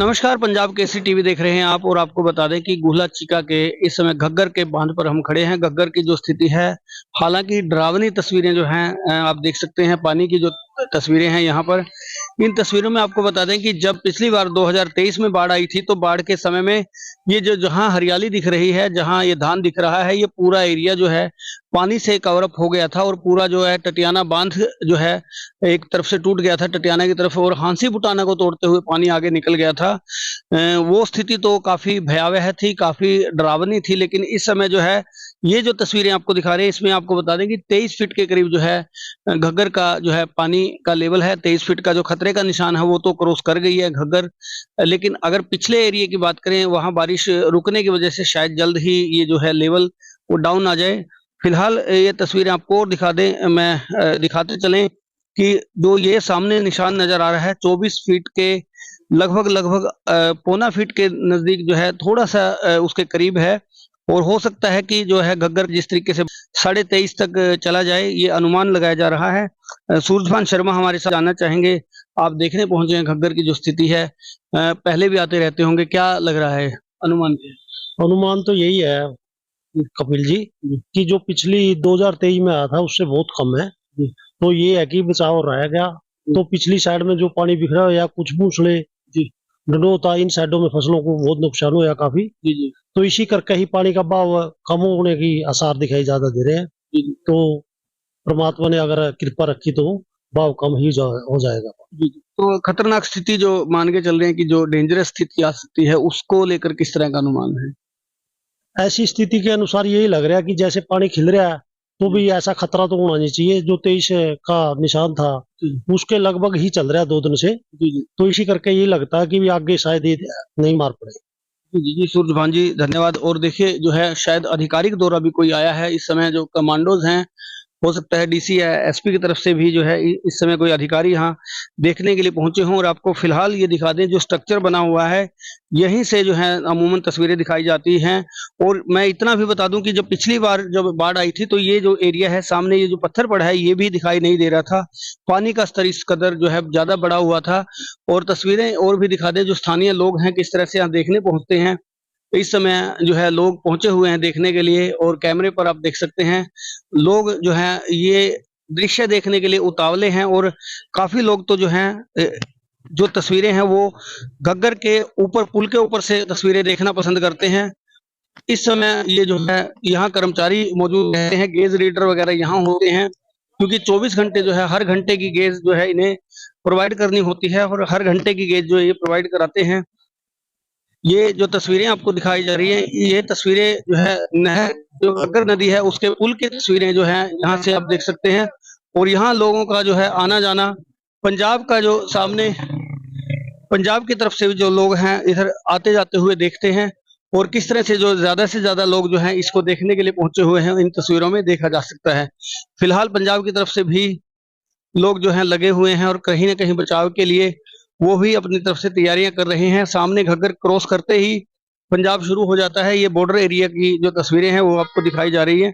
नमस्कार, पंजाब केसरी टीवी देख रहे हैं आप और आपको बता दें कि गुहला चीका के इस समय घग्गर के बांध पर हम खड़े हैं। घग्गर की जो स्थिति है, हालांकि डरावनी तस्वीरें जो हैं आप देख सकते हैं। पानी की जो तस्वीरें हैं यहाँ पर, इन तस्वीरों में आपको बता दें कि जब पिछली बार 2023 में बाढ़ आई थी, तो बाढ़ के समय में ये जो जहाँ हरियाली दिख रही है, जहाँ ये धान दिख रहा है, ये पूरा एरिया जो है पानी से कवर अप हो गया था और पूरा जो है टटियाना बांध जो है एक तरफ से टूट गया था टटियाना की तरफ, और हांसी बुटाना को तोड़ते हुए पानी आगे निकल गया था। वो स्थिति तो काफी भयावह थी, काफी डरावनी थी। लेकिन इस समय जो है ये जो तस्वीरें आपको दिखा रहे हैं, इसमें आपको बता दें कि 23 फीट के करीब जो है घग्गर का जो है पानी का लेवल है। 23 फीट का जो खतरे का निशान है वो तो क्रॉस कर गई है घग्गर। लेकिन अगर पिछले एरिया की बात करें, वहां बारिश रुकने की वजह से शायद जल्द ही ये जो है लेवल वो डाउन आ जाए। फिलहाल ये तस्वीरें आपको और दिखा दें, मैं दिखाते चलें कि जो ये सामने निशान नजर आ रहा है 24 फीट के लगभग पौना फीट के नजदीक जो है, थोड़ा सा उसके करीब है। और हो सकता है कि जो है घग्गर जिस तरीके से 23.5 तक चला जाए, ये अनुमान लगाया जा रहा है। सूरजभान शर्मा हमारे साथ जानना चाहेंगे, आप देखने पहुंचे हैं घग्गर की जो स्थिति है, पहले भी आते रहते होंगे, क्या लग रहा है अनुमान? अनुमान तो यही है कपिल जी कि जो पिछली 2023 में आया था उससे बहुत कम है। तो ये है कि बचाव रह गया। तो पिछली साइड में जो पानी बिखरा या कुछ मूसले डंडोता, इन साइडों में फसलों को बहुत नुकसान हुआ काफी। तो इसी करके ही पानी का बहाव कम होने की आसार दिखाई ज्यादा दे रहे हैं। तो परमात्मा ने अगर कृपा रखी तो बहाव कम ही हो जाएगा। तो खतरनाक स्थिति जो मान के चल रहे हैं कि जो डेंजरस स्थिति आ सकती है, उसको लेकर किस तरह का अनुमान है? ऐसी स्थिति के अनुसार यही लग रहा है कि जैसे पानी खिल रहा है तो भी ऐसा खतरा तो होना नहीं चाहिए। जो 23 का निशान था उसके लगभग ही चल रहा है 2 दिन से। तो इसी करके ये लगता है कि आगे शायद ये नहीं मार पड़े। जी सूरजभान जी, धन्यवाद। और देखिए जो है शायद आधिकारिक दौरा भी कोई आया है इस समय, जो कमांडोज हैं, हो सकता है डीसी या एसपी की तरफ से भी जो है इस समय कोई अधिकारी यहाँ देखने के लिए पहुंचे हों। और आपको फिलहाल ये दिखा दें, जो स्ट्रक्चर बना हुआ है यहीं से जो है अमूमन तस्वीरें दिखाई जाती हैं। और मैं इतना भी बता दूं कि जब पिछली बार जब बाढ़ आई थी, तो ये जो एरिया है सामने, ये जो पत्थर पड़ा है, ये भी दिखाई नहीं दे रहा था। पानी का स्तर इस कदर जो है ज्यादा बढ़ा हुआ था। और तस्वीरें और भी दिखा दें, जो स्थानीय लोग हैं किस तरह से यहाँ देखने पहुंचते हैं। इस समय जो है लोग पहुंचे हुए हैं देखने के लिए, और कैमरे पर आप देख सकते हैं लोग जो है ये दृश्य देखने के लिए उतावले हैं। और काफी लोग तो जो हैं जो तस्वीरें हैं वो घग्गर के ऊपर, पुल के ऊपर से तस्वीरें देखना पसंद करते हैं। इस समय ये जो है यहाँ कर्मचारी मौजूद रहते हैं, गेज रीडर वगैरह यहाँ होते हैं, क्योंकि 24 घंटे जो है हर घंटे की गेज जो है इन्हें प्रोवाइड करनी होती है, और हर घंटे की गेज जो ये प्रोवाइड कराते हैं। ये जो तस्वीरें आपको दिखाई जा रही हैं, ये तस्वीरें जो है नहर, जो घग्गर नदी है उसके पुल की तस्वीरें जो हैं यहाँ से आप देख सकते हैं। और यहाँ लोगों का जो है आना जाना, पंजाब का जो सामने पंजाब की तरफ से भी जो लोग हैं इधर आते जाते हुए देखते हैं। और किस तरह से जो ज्यादा से ज्यादा लोग जो हैं इसको देखने के लिए पहुंचे हुए हैं, इन तस्वीरों में देखा जा सकता है। फिलहाल पंजाब की तरफ से भी लोग जो हैं लगे हुए हैं, और कहीं ना कहीं बचाव के लिए वो भी अपनी तरफ से तैयारियां कर रहे हैं। सामने घग्गर क्रॉस करते ही पंजाब शुरू हो जाता है। ये बॉर्डर एरिया की जो तस्वीरें हैं वो आपको दिखाई जा रही है।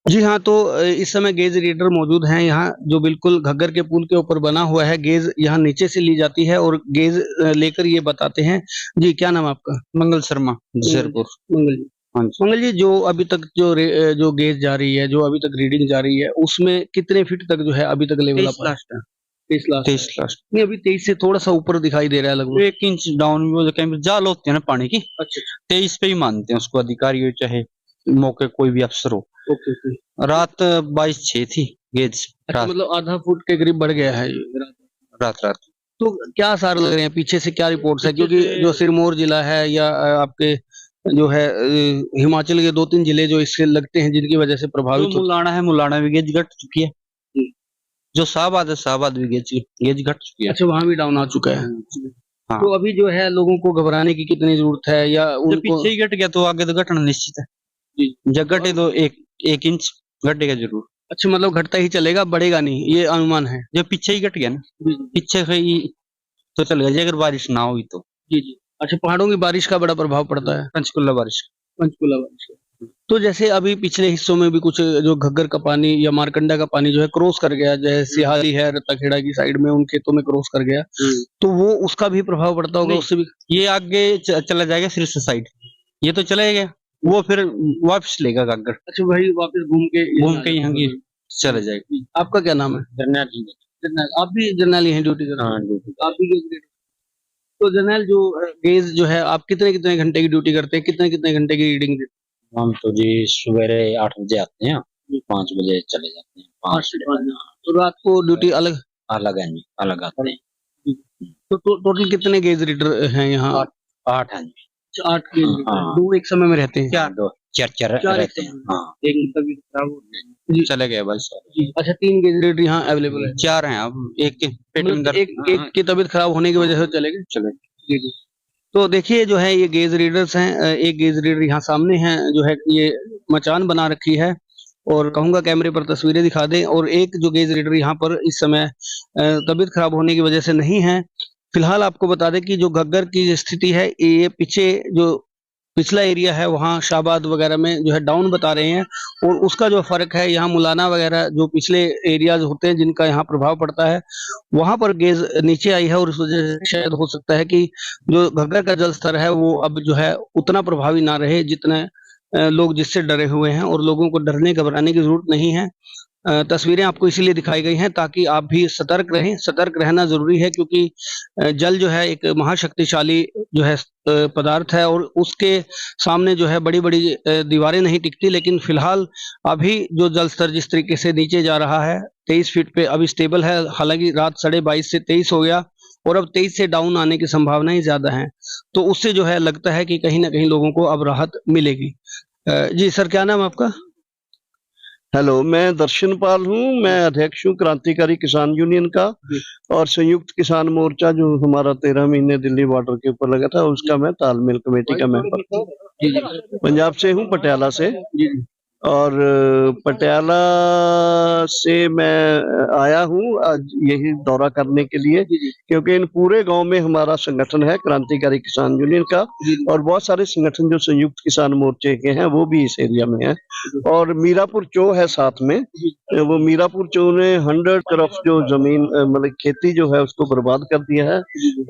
जी हाँ, तो इस समय गेज रीडर मौजूद हैं यहाँ, जो बिल्कुल घग्गर के पुल के ऊपर बना हुआ है। गेज यहाँ नीचे से ली जाती है और गेज लेकर ये बताते हैं। जी, क्या नाम है आपका? मंगल शर्मा, शेरपुर। मंगल जी। हाँ जी। मंगल जी, जो अभी तक जो गेज जा रही है, जो अभी तक रीडिंग जा रही है, उसमें कितने फीट तक जो है अभी तक लेवल अप है? 23 लास्ट नहीं, अभी 23 से थोड़ा सा ऊपर दिखाई दे रहा है लगभग 1 इंच डाउन। वो जो कैंप जाल होती है ना पानी की, अच्छा 23 पे ही मानते हैं उसको अधिकारी हो चाहे मौके कोई भी अफसर हो। Okay okay. रात 22.6 थी गेज। अच्छा, रात मतलब आधा फुट के करीब बढ़ गया है ये। रात तो क्या आसार लग रहे हैं, पीछे से क्या रिपोर्ट्स है? क्योंकि जो सिरमौर जिला है या आपके जो है हिमाचल के 2-3 जिले जो इससे लगते हैं, जिनकी वजह से प्रभावित होते मुलाना है, मुलाना भी गेज घट चुकी है। हैं। जो शाहबाद है, शाहबाद भी गेज घट चुकी है। अच्छा, वहां भी डाउन आ चुका है। हाँ। तो अभी जो है लोगों को घबराने की कितनी जरूरत है, या जब उनको पीछे ही घट गया तो आगे तो घटना निश्चित है। जी। जब घटे तो 1 इंच घटेगा जरूर। अच्छा, मतलब घटता ही चलेगा, बढ़ेगा नहीं, ये अनुमान है? जब पीछे ही घट गया ना, जी पीछे से ही तो चलेगा जी, अगर बारिश ना हुई तो। जी। अच्छा, पहाड़ों की बारिश का बड़ा प्रभाव पड़ता है? पंचकुला बारिश। पंचकुला बारिश का। तो जैसे अभी पिछले हिस्सों में भी कुछ जो घग्गर का पानी या मारकंडा का पानी जो है क्रॉस कर गया, जैसे सिहाली है रत्ताखेड़ा की साइड में उन खेतों में क्रॉस कर गया, तो वो उसका भी प्रभाव पड़ता होगा नहीं, उससे भी। ये आगे चला जाएगा सिरसा साइड, ये तो चला गया, वो फिर वापस लेगा गागर, अच्छा भाई वापस घूम के यहाँ की चला जाएगा। आपका क्या नाम है? जरनैल जी। जर्नैल, आप भी जर्नैली हैं, ड्यूटी करते हाँ हैं? ड्यूटी। आप भी गेज रीडर। तो जर्नैल जो गेज जो है आप कितने कितने घंटे की ड्यूटी करते हैं, कितने कितने घंटे की रीडिंग देते हम तो जी सवेरे 8 बजे आते हैं, 5 बजे चले जाते हैं, हैं? 8 से 5। तो रात को ड्यूटी अलग? अलग है जी, अलग आते हैं। तो टोटल कितने गेज रीडर हैं यहाँ? 8 है जी। 8 गेज हाँ। रीडर, दो एक समय में रहते हैं? चार चार चार एक रहते हैं। समय में। हाँ, एक की तबीयत खराब हो गई। चले गए बस। जी, अच्छा 3 गेज रीडर यहाँ अवेलेबल है? 4 हैं, अब एक के पेट में मतलब दर्द। एक की तबीयत खराब होने की वजह से चले गए? चले। जी, जी। तो देखिए जो है ये गेज रीडर्स हैं, एक गेज रीडर यहाँ सामने हैं जो है ये मचान बना रखी है, और कहूंगा कैमरे पर तस्वीरें दिखा दें। और एक जो गेज रीडर यहाँ पर इस समय तबीयत खराब होने की वजह से नहीं है। फिलहाल आपको बता दें कि जो घग्गर की स्थिति है, ये पीछे जो पिछला एरिया है वहाँ शाहबाद वगैरह में जो है डाउन बता रहे हैं, और उसका जो फर्क है यहाँ मुलाना वगैरह जो पिछले एरियाज होते हैं जिनका यहाँ प्रभाव पड़ता है, वहां पर गेज नीचे आई है, और इस वजह से शायद हो सकता है कि जो घग्गर का जल स्तर है वो अब जो है उतना प्रभावी ना रहे जितने लोग जिससे डरे हुए हैं, और लोगों को डरने घबराने की जरूरत नहीं है। तस्वीरें आपको इसीलिए दिखाई गई हैं ताकि आप भी सतर्क रहें। सतर्क रहना जरूरी है क्योंकि जल जो है एक महाशक्तिशाली जो है पदार्थ है, और उसके सामने जो है बड़ी-बड़ी दीवारें नहीं टिकती। लेकिन फिलहाल अभी जो जल स्तर जिस तरीके से नीचे जा रहा है 23 फीट पे अभी स्टेबल है, हालांकि रात 22:30 से 23 हो गया, और अब 23 से डाउन आने की संभावनाएं ज्यादा हैं। तो उससे जो है लगता है कि कहीं ना कहीं लोगों को अब राहत मिलेगी। जी सर, क्या नाम है आपका? हेलो, मैं दर्शनपाल हूँ। मैं अध्यक्ष हूँ क्रांतिकारी किसान यूनियन का, और संयुक्त किसान मोर्चा जो हमारा 13 महीने दिल्ली बॉर्डर के ऊपर लगा था उसका मैं तालमेल कमेटी का मेंबर हूँ। पंजाब से हूँ, पटियाला से। और पटियाला से मैं आया हूँ आज यही दौरा करने के लिए, क्योंकि इन पूरे गांव में हमारा संगठन है क्रांतिकारी किसान यूनियन का, और बहुत सारे संगठन जो संयुक्त किसान मोर्चे के हैं वो भी इस एरिया में हैं। और मीरापुर चो है साथ में, वो मीरापुर चो ने 100 तरफ जो जमीन मतलब खेती जो है उसको बर्बाद कर दिया है।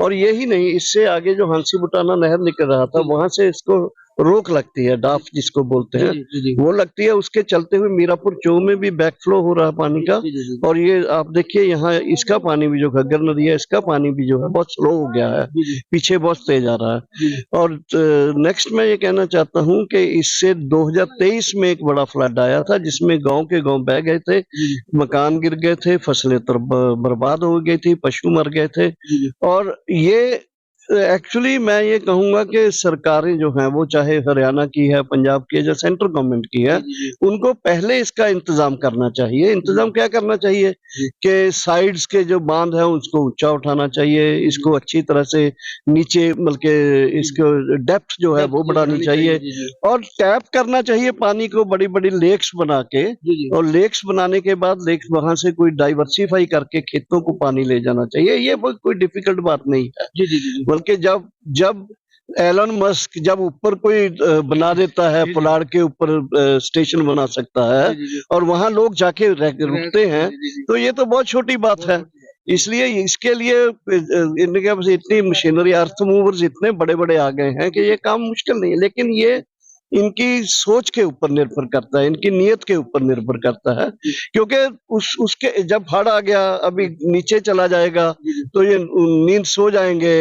और यही नहीं, इससे आगे जो हांसी बुटाना नहर निकल रहा था वहां से इसको रोक लगती है, डाफ जिसको बोलते हैं, वो लगती है। उसके चलते हुए मीरापुर चो में भी बैकफ्लो हो रहा है पानी का। और ये आप देखिए यहाँ इसका पानी भी जो घग्गर नदी है इसका पानी भी जो है बहुत स्लो हो गया है, पीछे बहुत तेज आ रहा है। और नेक्स्ट मैं ये कहना चाहता हूँ कि इससे 2023 में एक बड़ा फ्लड आया था जिसमें गांव के गांव बह गए थे, मकान गिर गए थे, फसलें बर्बाद हो गई थी, पशु मर गए थे। और ये एक्चुअली मैं ये कहूंगा कि सरकारें जो हैं वो चाहे हरियाणा की है, पंजाब की है, या सेंट्रल गवर्नमेंट की है, उनको पहले इसका इंतजाम करना चाहिए। इंतजाम क्या करना चाहिए कि साइड्स के जो बांध है उसको ऊंचा उठाना चाहिए, इसको अच्छी तरह से नीचे बल्कि इसको डेप्थ जो है वो बढ़ानी चाहिए, और टैप करना चाहिए पानी को बड़ी बड़ी लेक्स बना के। और लेक्स बनाने के बाद लेक्स वहां से कोई डाइवर्सिफाई करके खेतों को पानी ले जाना चाहिए। ये कोई डिफिकल्ट बात नहीं है, बल्कि जब एलन मस्क जब ऊपर कोई बना देता है, पुलाड़ के ऊपर स्टेशन बना सकता है और वहां लोग जाके रुकते हैं, तो ये तो बहुत छोटी बात है। इसलिए इसके लिए इनके पास इतनी मशीनरी, अर्थ मूवर्स इतने बड़े बड़े आ गए हैं कि ये काम मुश्किल नहीं है। लेकिन ये इनकी सोच के ऊपर निर्भर करता है, इनकी नीयत के ऊपर निर्भर करता है। क्योंकि उसके जब हड़ आ गया, अभी नीचे चला जाएगा तो ये नींद सो जाएंगे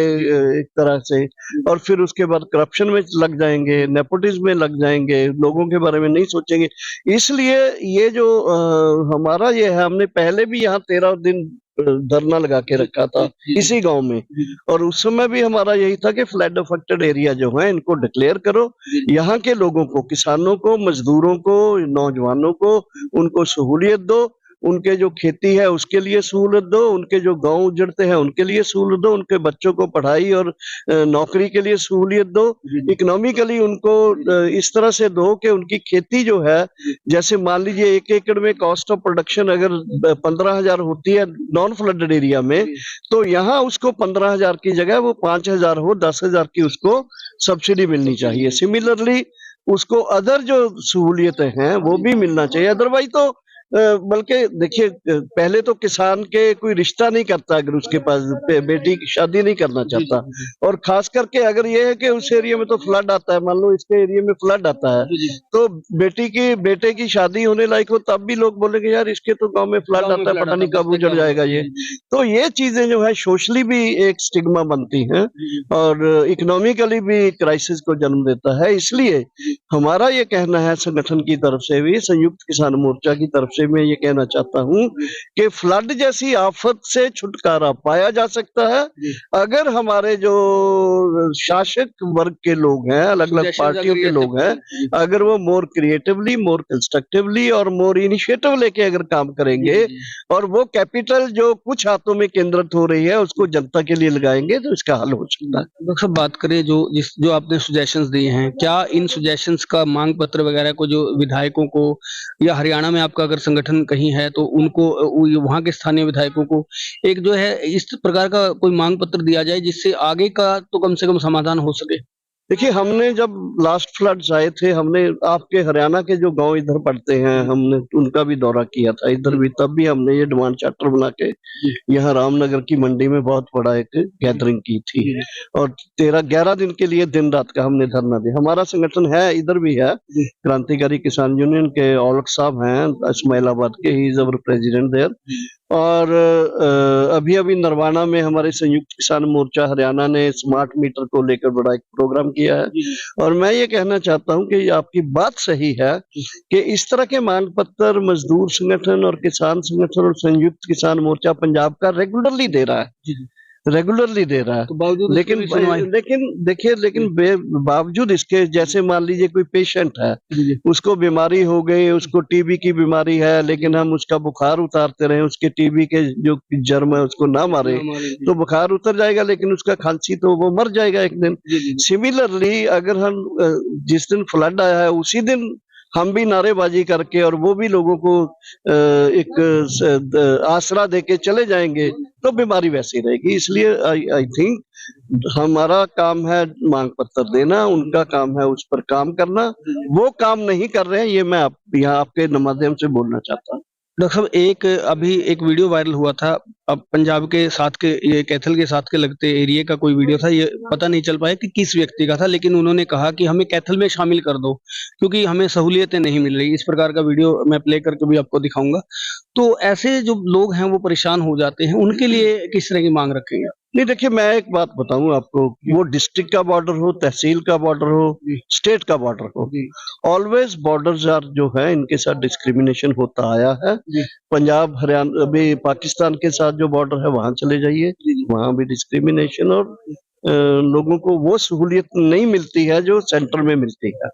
एक तरह से, और फिर उसके बाद करप्शन में लग जाएंगे, नेपोटिज्म में लग जाएंगे, लोगों के बारे में नहीं सोचेंगे। इसलिए ये जो हमारा ये है, हमने पहले भी यहाँ 13 दिन धरना लगा के रखा था इसी गांव में, और उस समय भी हमारा यही था कि फ्लड अफेक्टेड एरिया जो है इनको डिक्लेयर करो, यहाँ के लोगों को, किसानों को, मजदूरों को, नौजवानों को, उनको सहूलियत दो, उनके जो खेती है उसके लिए सहूलत दो, उनके जो गांव उजड़ते हैं उनके लिए सहूलत दो, उनके बच्चों को पढ़ाई और नौकरी के लिए सहूलियत दो, इकोनॉमिकली उनको इस तरह से दो कि उनकी खेती जो है, जैसे मान लीजिए 1 एकड़ में कॉस्ट ऑफ प्रोडक्शन अगर 15,000 होती है नॉन फ्लडेड एरिया में, तो यहाँ उसको 15,000 की जगह वो 5,000 हो, 10,000 की उसको सब्सिडी मिलनी चाहिए। सिमिलरली उसको अदर जो सहूलियतें हैं वो भी मिलना चाहिए। अदरवाइज तो बल्कि देखिए पहले तो किसान के कोई रिश्ता नहीं करता अगर उसके पास बेटी की शादी नहीं करना चाहता, और खास करके अगर ये है कि उस एरिया में तो फ्लड आता है, मान लो इसके एरिया में फ्लड आता है, तो बेटे की शादी होने लायक हो तब भी लोग बोलेंगे यार इसके तो गांव में फ्लड आता है, पता नहीं कब उजड़ जाएगा ये। तो ये चीजें जो है सोशली भी एक स्टिग्मा बनती हैं और इकोनॉमिकली भी क्राइसिस को जन्म देता है। इसलिए हमारा ये कहना है संगठन की तरफ से भी, संयुक्त किसान मोर्चा की तरफ से मैं ये कहना चाहता हूं कि फ्लड जैसी आफत से छुटकारा पाया जा सकता है अगर हमारे जो शासक वर्ग के लोग हैं, अलग अलग पार्टियों के लोग हैं, अगर वो मोर क्रिएटिवली, मोर कंस्ट्रक्टिवली और मोर इनिशिएटिव लेके अगर काम करेंगे और वो कैपिटल जो कुछ हाथों में केंद्रित हो रही है उसको जनता के लिए लगाएंगे तो इसका हल हो सकता है। डॉक्टर साहब बात करें जो आपने सुजेशंस दिए हैं, क्या इन सुजेशंस का मांग पत्र वगैरह को जो विधायकों को, या हरियाणा में आपका अगर संगठन कहीं है तो उनको, वहां के स्थानीय विधायकों को एक जो है इस प्रकार का कोई मांग पत्र दिया जाए जिससे आगे का तो कम से कम समाधान हो सके? देखिए हमने जब लास्ट फ्लड्स आए थे, हमने आपके हरियाणा के जो गांव इधर पड़ते हैं हमने उनका भी दौरा किया था इधर भी, तब भी हमने ये डिमांड चार्टर बना के यहाँ रामनगर की मंडी में बहुत बड़ा एक गैदरिंग की थी और 11 दिन के लिए दिन रात का हमने धरना दिया। हमारा संगठन है इधर भी है, क्रांतिकारी किसान यूनियन के औलख साहब हैं इस्माइलाबाद के, he is our president there. और अभी अभी नरवाना में हमारे संयुक्त किसान मोर्चा हरियाणा ने स्मार्ट मीटर को लेकर बड़ा एक प्रोग्राम किया है। और मैं ये कहना चाहता हूं कि आपकी बात सही है कि इस तरह के मांग पत्र मजदूर संगठन और किसान संगठन और संयुक्त किसान मोर्चा पंजाब का रेगुलरली दे रहा है, रेगुलरली दे रहा है। तो बावजूद लेकिन बावजूद इसके, जैसे मान लीजिए कोई पेशेंट है, उसको बीमारी हो गई, उसको टीबी की बीमारी है, लेकिन हम उसका बुखार उतारते रहे, उसके टीबी के जो जर्म है उसको ना मारे तो बुखार उतर जाएगा, लेकिन उसका खांसी तो वो मर जाएगा एक दिन। सिमिलरली अगर हम जिस दिन फ्लड आया है उसी दिन हम भी नारेबाजी करके और वो भी लोगों को एक आसरा देके चले जाएंगे तो बीमारी वैसी रहेगी। इसलिए आई थिंक हमारा काम है मांग पत्र देना, उनका काम है उस पर काम करना। वो काम नहीं कर रहे हैं, ये मैं यहाँ आपके माध्यम से बोलना चाहता हूँ। डॉक्टर साहब अभी एक वीडियो वायरल हुआ था, अब पंजाब के साथ के, ये कैथल के साथ के लगते एरिया का कोई वीडियो था, ये पता नहीं चल पाया कि किस व्यक्ति का था, लेकिन उन्होंने कहा कि हमें कैथल में शामिल कर दो क्योंकि हमें सहूलियतें नहीं मिल रही। इस प्रकार का वीडियो मैं प्ले करके भी आपको दिखाऊंगा। तो ऐसे जो लोग हैं वो परेशान हो जाते हैं, उनके लिए किस तरह की मांग रखेंगे? नहीं देखिए, मैं एक बात बताऊं आपको, वो डिस्ट्रिक्ट का बॉर्डर हो, तहसील का बॉर्डर हो, स्टेट का बॉर्डर हो, ऑलवेज बॉर्डर्स आर जो है इनके साथ डिस्क्रिमिनेशन होता आया है। पंजाब हरियाणा, अभी पाकिस्तान के साथ जो बॉर्डर है वहां चले जाइए, वहां भी डिस्क्रिमिनेशन और लोगों को वो सहूलियत नहीं मिलती है जो सेंटर में मिलती है।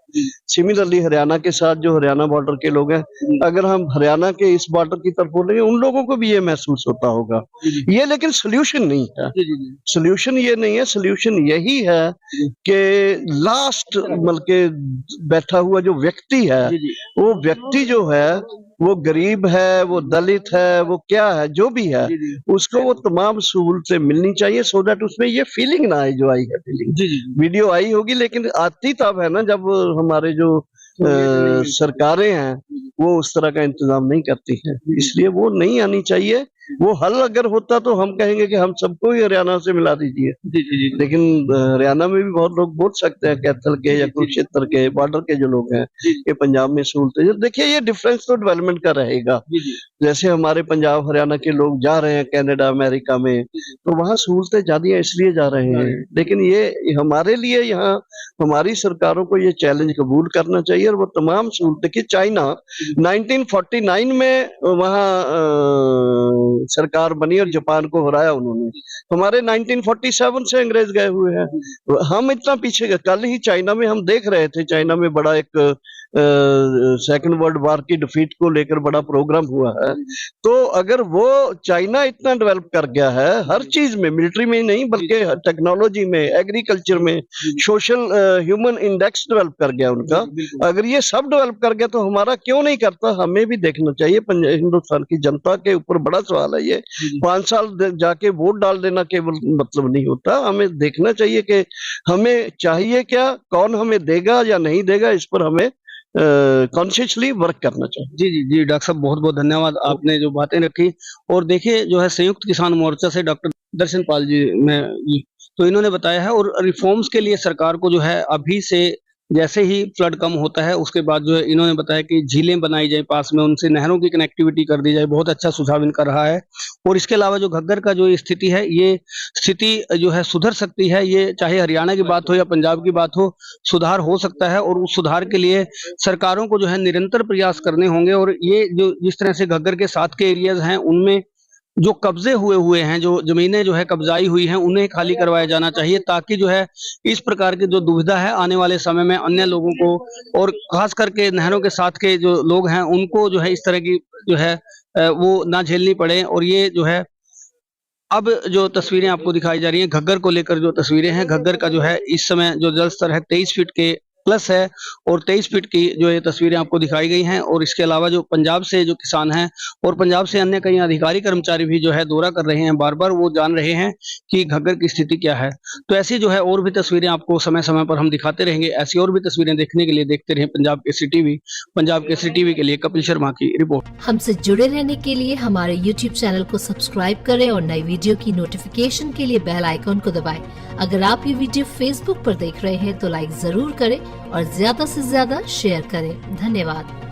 सिमिलरली हरियाणा के साथ जो हरियाणा बॉर्डर के लोग हैं, अगर हम हरियाणा के इस बॉर्डर की तरफ बोलेंगे उन लोगों को भी ये महसूस होता होगा। ये लेकिन सोल्यूशन नहीं है, सोल्यूशन ये नहीं है, सोल्यूशन यही है कि लास्ट मतलब के बैठा हुआ जो व्यक्ति है, वो व्यक्ति जो है वो गरीब है, वो दलित है, वो क्या है, जो भी है, उसको वो तमाम सहूलतें मिलनी चाहिए, सो दैट उसमें ये फीलिंग ना आए जो आई है फीलिंग। वीडियो आई होगी लेकिन आती तब है ना जब हमारे जो सरकारें हैं वो उस तरह का इंतजाम नहीं करती हैं, इसलिए वो नहीं आनी चाहिए। वो हल अगर होता तो हम कहेंगे कि हम सबको ही हरियाणा से मिला दीजिए, लेकिन हरियाणा में भी बहुत लोग बोल सकते हैं, कैथल के या कुरुक्षेत्र के बॉर्डर के जो लोग हैं ये पंजाब में सहूलतें। देखिए ये डिफरेंस तो डेवलपमेंट का रहेगा, जैसे हमारे पंजाब हरियाणा के लोग जा रहे हैं कनाडा अमेरिका में, तो वहाँ सहूलतें ज्यादा इसलिए जा रहे हैं, लेकिन ये हमारे लिए यहाँ हमारी सरकारों को ये चैलेंज कबूल करना चाहिए और वो तमाम सहूलतें की चाइना 1949 में वहाँ सरकार बनी और जापान को हराया उन्होंने, हमारे 1947 से अंग्रेज गए हुए हैं, हम इतना पीछे। कल ही चाइना में हम देख रहे थे, चाइना में बड़ा एक सेकंड वर्ल्ड वॉर की डिफीट को लेकर बड़ा प्रोग्राम हुआ है। तो अगर वो चाइना इतना डेवलप कर गया है हर चीज में, मिलिट्री में ही नहीं बल्कि टेक्नोलॉजी में, एग्रीकल्चर में, सोशल ह्यूमन इंडेक्स डेवलप कर गया उनका, अगर ये सब डेवलप कर गया तो हमारा क्यों नहीं करता? हमें भी देखना चाहिए। हिंदुस्तान की जनता के ऊपर बड़ा सवाल है ये। 5 साल जाके वोट डाल देना केवल मतलब नहीं होता, हमें देखना चाहिए कि हमें चाहिए क्या, कौन हमें देगा या नहीं देगा, इस पर हमें कॉन्शियसली वर्क करना चाहिए। जी जी जी डॉक्टर साहब, बहुत बहुत धन्यवाद, आपने जो बातें रखी। और देखिए जो है संयुक्त किसान मोर्चा से डॉक्टर दर्शन पाल जी तो इन्होंने बताया है, और रिफॉर्म्स के लिए सरकार को जो है अभी से जैसे ही फ्लड कम होता है उसके बाद जो है इन्होंने बताया कि झीलें बनाई जाए पास में, उनसे नहरों की कनेक्टिविटी कर दी जाए। बहुत अच्छा सुझाव इनका रहा है। और इसके अलावा जो घग्गर का जो स्थिति है, ये स्थिति जो है सुधर सकती है। ये चाहे हरियाणा की बात हो या पंजाब की बात हो, सुधार हो सकता है। और उस सुधार के लिए सरकारों को जो है निरंतर प्रयास करने होंगे। और ये जो जिस तरह से घग्गर के साथ के एरियाज हैं उनमें जो कब्जे हुए हैं, जो जमीनें जो है कब्जाई हुई हैं, उन्हें खाली करवाया जाना चाहिए, ताकि जो है इस प्रकार की जो दुविधा है आने वाले समय में अन्य लोगों को, और खास करके नहरों के साथ के जो लोग हैं उनको जो है इस तरह की जो है वो ना झेलनी पड़े। और ये जो है अब जो तस्वीरें आपको दिखाई जा रही हैं घग्गर को लेकर, जो तस्वीरें हैं घग्गर का जो है इस समय जो जल स्तर है 23 फीट के प्लस है, और 23 फीट की जो ये तस्वीरें आपको दिखाई गई हैं। और इसके अलावा जो पंजाब से जो किसान हैं और पंजाब से अन्य कई अधिकारी कर्मचारी भी जो है दौरा कर रहे हैं, बार बार वो जान रहे हैं कि घग्गर की स्थिति क्या है। तो ऐसी जो है और भी तस्वीरें आपको समय समय पर हम दिखाते रहेंगे। ऐसी और भी तस्वीरें देखने के लिए देखते रहें पंजाब केसरी टीवी। पंजाब केसरी टीवी के लिए कपिल शर्मा की रिपोर्ट। हमसे जुड़े रहने के लिए हमारे YouTube चैनल को सब्सक्राइब करें और नई वीडियो की नोटिफिकेशन के लिए बेल आइकॉन को दबाएं। अगर आप ये वीडियो Facebook पर देख रहे हैं तो लाइक जरूर करें और ज्यादा से ज्यादा शेयर करें। धन्यवाद।